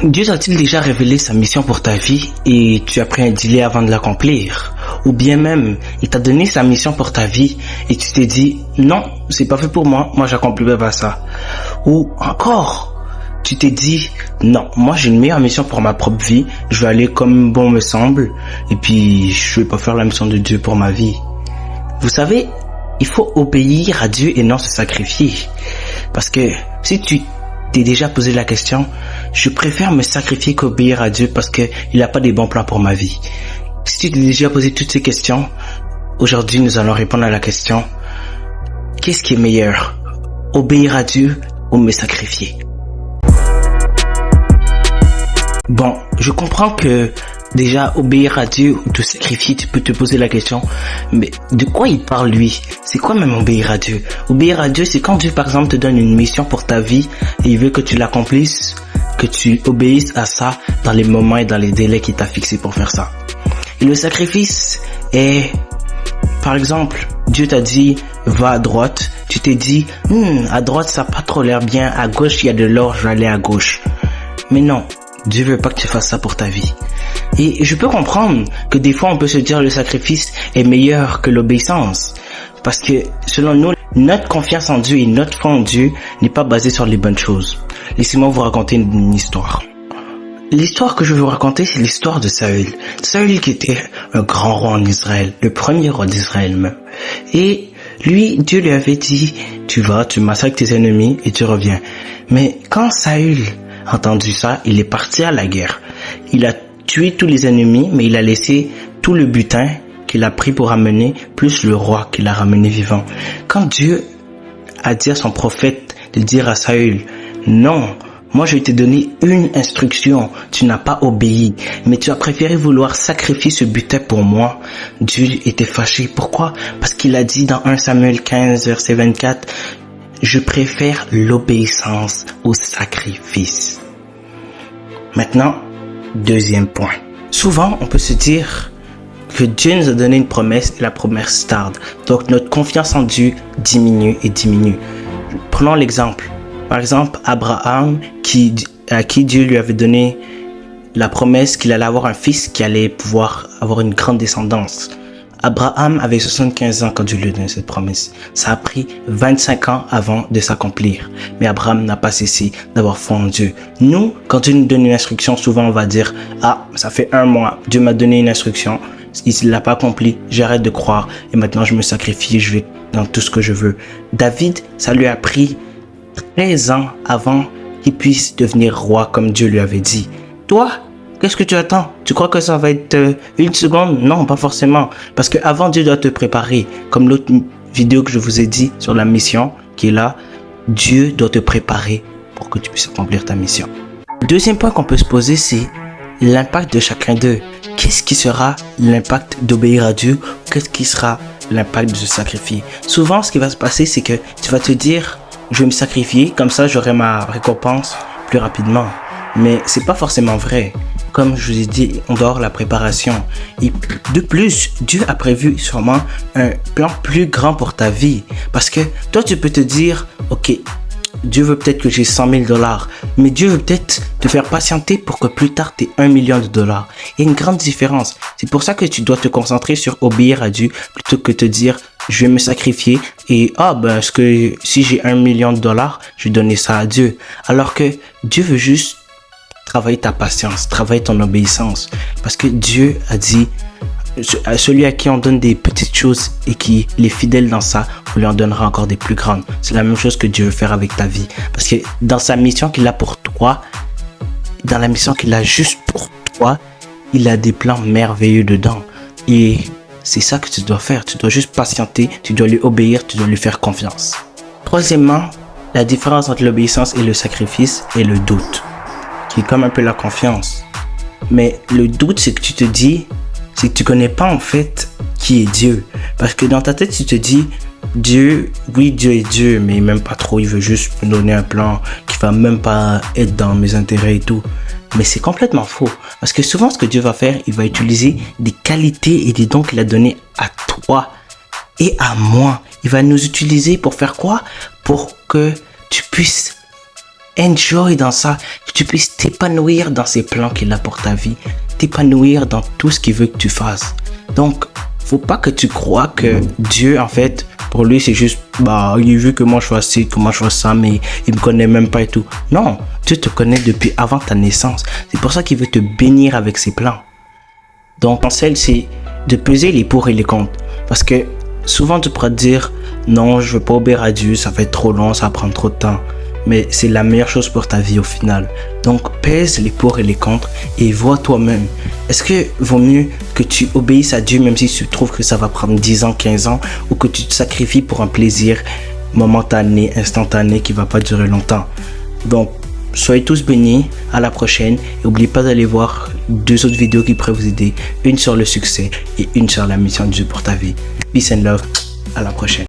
Dieu t'a-t-il déjà révélé sa mission pour ta vie et tu as pris un délai avant de l'accomplir? Ou bien même, il t'a donné sa mission pour ta vie et tu t'es dit, non, c'est pas fait pour moi, j'accomplirai pas ça. Ou encore, tu t'es dit, non, moi j'ai une meilleure mission pour ma propre vie, je vais aller comme bon me semble et puis je vais pas faire la mission de Dieu pour ma vie. Vous savez, il faut obéir à Dieu et non se sacrifier. Parce que si tu t'es déjà posé la question, je préfère me sacrifier qu'obéir à Dieu parce que il n'a pas des bons plans pour ma vie. Si tu t'es déjà posé toutes ces questions, aujourd'hui nous allons répondre à la question, qu'est-ce qui est meilleur? Obéir à Dieu ou me sacrifier? Bon, je comprends que déjà obéir à Dieu ou te sacrifier, tu peux te poser la question, mais de quoi il parle lui? C'est quoi même obéir à Dieu? Obéir à Dieu, c'est quand Dieu par exemple te donne une mission pour ta vie et il veut que tu l'accomplisses, que tu obéisses à ça dans les moments et dans les délais qu'il t'a fixés pour faire ça. Et le sacrifice est, par exemple, Dieu t'a dit va à droite, tu t'es dit à droite ça n'a pas trop l'air bien, à gauche il y a de l'or, je vais aller à gauche. Mais non, Dieu veut pas que tu fasses ça pour ta vie. Et je peux comprendre que des fois on peut se dire le sacrifice est meilleur que l'obéissance. Parce que selon nous, notre confiance en Dieu et notre foi en Dieu n'est pas basée sur les bonnes choses. Laissez-moi vous raconter une histoire. L'histoire que je vais vous raconter, c'est l'histoire de Saül. Saül qui était un grand roi en Israël, le premier roi d'Israël même. Et lui, Dieu lui avait dit, tu vas, tu massacres tes ennemis et tu reviens. Mais quand Saül a entendu ça, il est parti à la guerre. Il a tué tous les ennemis, mais il a laissé tout le butin qu'il a pris pour ramener, plus le roi qu'il a ramené vivant. Quand Dieu a dit à son prophète de dire à Saül, non, moi je t'ai donné une instruction, tu n'as pas obéi, mais tu as préféré vouloir sacrifier ce butin pour moi. Dieu était fâché. Pourquoi? Parce qu'il a dit dans 1 Samuel 15, verset 24, je préfère l'obéissance au sacrifice. Maintenant, deuxième point. Souvent, on peut se dire que Dieu nous a donné une promesse et la promesse tarde. Donc, notre confiance en Dieu diminue et diminue. Prenons l'exemple. Par exemple, Abraham, à qui Dieu lui avait donné la promesse qu'il allait avoir un fils qui allait pouvoir avoir une grande descendance. Abraham avait 75 ans quand Dieu lui a donné cette promesse. Ça a pris 25 ans avant de s'accomplir. Mais Abraham n'a pas cessé d'avoir foi en Dieu. Nous, quand Dieu nous donne une instruction, souvent on va dire, ça fait 1 mois, Dieu m'a donné une instruction, il ne l'a pas accompli, j'arrête de croire et maintenant je me sacrifie, je vais dans tout ce que je veux. David, ça lui a pris 13 ans avant qu'il puisse devenir roi comme Dieu lui avait dit. Toi, qu'est-ce que tu attends? Tu crois que ça va être une seconde? Non, pas forcément. Parce que avant Dieu doit te préparer. Comme l'autre vidéo que je vous ai dit sur la mission qui est là, Dieu doit te préparer pour que tu puisses accomplir ta mission. Deuxième point qu'on peut se poser, c'est l'impact de chacun d'eux. Qu'est-ce qui sera l'impact d'obéir à Dieu? Qu'est-ce qui sera l'impact de se sacrifier? Souvent, ce qui va se passer, c'est que tu vas te dire, je vais me sacrifier, comme ça j'aurai ma récompense plus rapidement. Mais c'est pas forcément vrai. Comme je vous ai dit, on doit avoir la préparation. Et de plus, Dieu a prévu sûrement un plan plus grand pour ta vie. Parce que toi, tu peux te dire, ok, Dieu veut peut-être que j'ai 100 000 $, mais Dieu veut peut-être te faire patienter pour que plus tard tu aies 1 million $. Il y a une grande différence. C'est pour ça que tu dois te concentrer sur obéir à Dieu plutôt que te dire, je vais me sacrifier et si j'ai 1 million $, je vais donner ça à Dieu. Alors que Dieu veut juste travailler ta patience, travailler ton obéissance. Parce que Dieu a dit, à celui à qui on donne des petites choses et qui est fidèle dans ça, on lui en donnera encore des plus grandes. C'est la même chose que Dieu veut faire avec ta vie. Parce que dans sa mission qu'il a pour toi, dans la mission qu'il a juste pour toi, il a des plans merveilleux dedans. Et c'est ça que tu dois faire. Tu dois juste patienter, tu dois lui obéir, tu dois lui faire confiance. Troisièmement, la différence entre l'obéissance et le sacrifice est le doute, qui est comme un peu la confiance. Mais le doute, c'est que tu te dis, c'est que tu connais pas en fait qui est Dieu. Parce que dans ta tête, tu te dis, Dieu, oui, Dieu est Dieu, mais même pas trop, il veut juste me donner un plan qui va même pas être dans mes intérêts et tout. Mais c'est complètement faux. Parce que souvent, ce que Dieu va faire, il va utiliser des qualités et des dons qu'il a donnés à toi et à moi. Il va nous utiliser pour faire quoi? Pour que tu puisses enjoy dans ça, que tu puisses t'épanouir dans ces plans qu'il a pour ta vie, t'épanouir dans tout ce qu'il veut que tu fasses. Donc, faut pas que tu crois que Dieu, en fait, pour lui, c'est juste, il a vu que moi je fais ci, que moi je fais ça, mais il me connaît même pas et tout. Non, Dieu te connaît depuis avant ta naissance. C'est pour ça qu'il veut te bénir avec ses plans. Donc, mon conseil, c'est de peser les pour et les contre. Parce que souvent, tu pourras te dire, non, je veux pas obéir à Dieu, ça va être trop long, ça va prendre trop de temps. Mais c'est la meilleure chose pour ta vie au final. Donc, pèse les pour et les contre et vois toi-même. Est-ce que vaut mieux que tu obéisses à Dieu même si tu trouves que ça va prendre 10 ans, 15 ans, ou que tu te sacrifies pour un plaisir momentané, instantané qui va pas durer longtemps? Donc, soyez tous bénis, à la prochaine et n'oubliez pas d'aller voir 2 autres vidéos qui pourraient vous aider, une sur le succès et une sur la mission de Dieu pour ta vie. Peace and love, à la prochaine.